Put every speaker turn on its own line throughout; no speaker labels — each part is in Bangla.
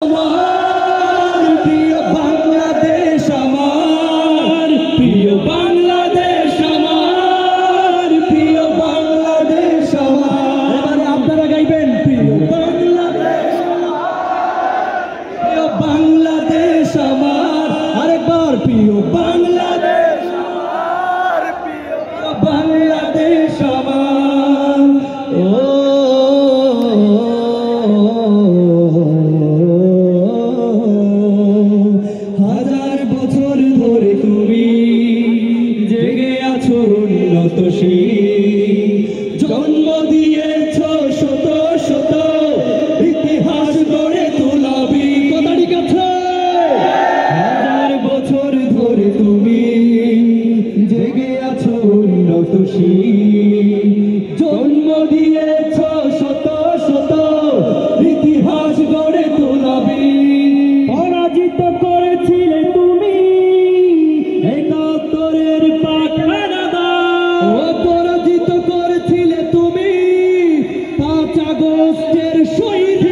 আমার প্রিয় বাংলাদেশ, আমার প্রিয় বাংলাদেশ, আমার প্রিয় বাংলাদেশ আমার। এবারে আপনারা গাইবেন প্রিয় বাংলাদেশ, প্রিয় বাংলাদেশ আমার। আরেকবার প্রিয় বাংলাদেশ আমার, প্রিয় বাংলাদেশ আমার। হাজার বছর ধরে তুমি জেগে আছো উন্নত জন্ম দিয়েছ শত শত ইতিহাস গড়ে তোলাবি। কথাটি কাছে হাজার বছর ধরে তুমি জেগে আছো উন্নত জন্ম দিয়েছ শত শত ইতিহাস গড়ে তোলাবি। পরাজিত করেছিলে তুমি একাত্তরের পাখানাদা, পরাজিত করেছিলে তুমি 5 আগস্টের শহীদ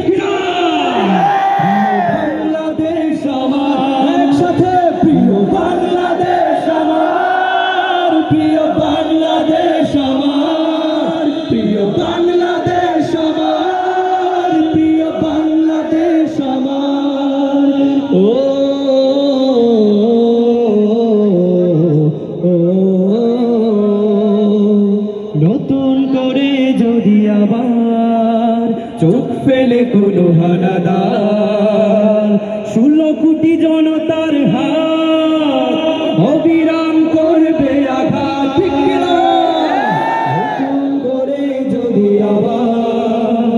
বাংলাদেশ আমার। একসাথে প্রিয় বাংলাদেশ আমার, প্রিয় বাংলাদেশ আমার, প্রিয় বাংলাদেশ আমার, প্রিয় বাংলাদেশ আমার। নতুন করে যদি আবার চোখ ফেলে কোনো হানাদার, 16 কোটি জনতার হাত অবিরাম করবে আঘাত। নতুন করে যদি আবার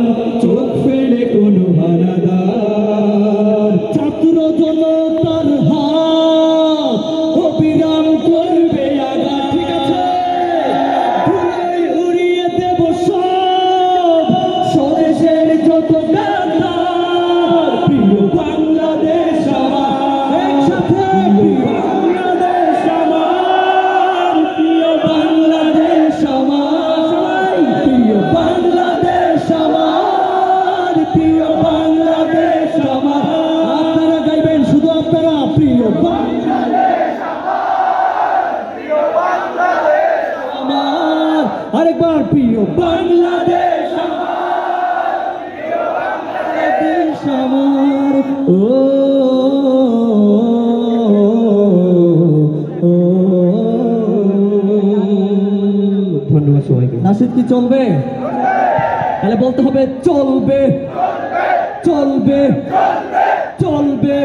চোখ ফেলে কোনো হানাদার, ছাত্র জনতার হাত অবিরাম করবে আঘাত। ঠিক আছে, ধুলোয় উড়িয়ে দেব সব স্বদেশের যত গাদ্দার। প্রিয় বাংলাদেশ আমার, একসাথে প্রিয় বাংলাদেশ আমার, প্রিয় বাংলাদেশ আমার, প্রিয় বাংলাদেশ আমার, প্রিয় বাংলাদেশ আমার। আপনারা গাইবেন, শুধু আপনারা, প্রিয় বাংলাদেশ আমার, প্রিয় বাংলাদেশ আমার। আরেকবার প্রিয় বাংলাদেশ আমার, প্রিয় বাংলাদেশ আমার। ধন্যবাদ সবাইকে। নাশিদ কি চলবে? তাহলে বলতে হবে চলবে, চলবে, চলবে, চলবে।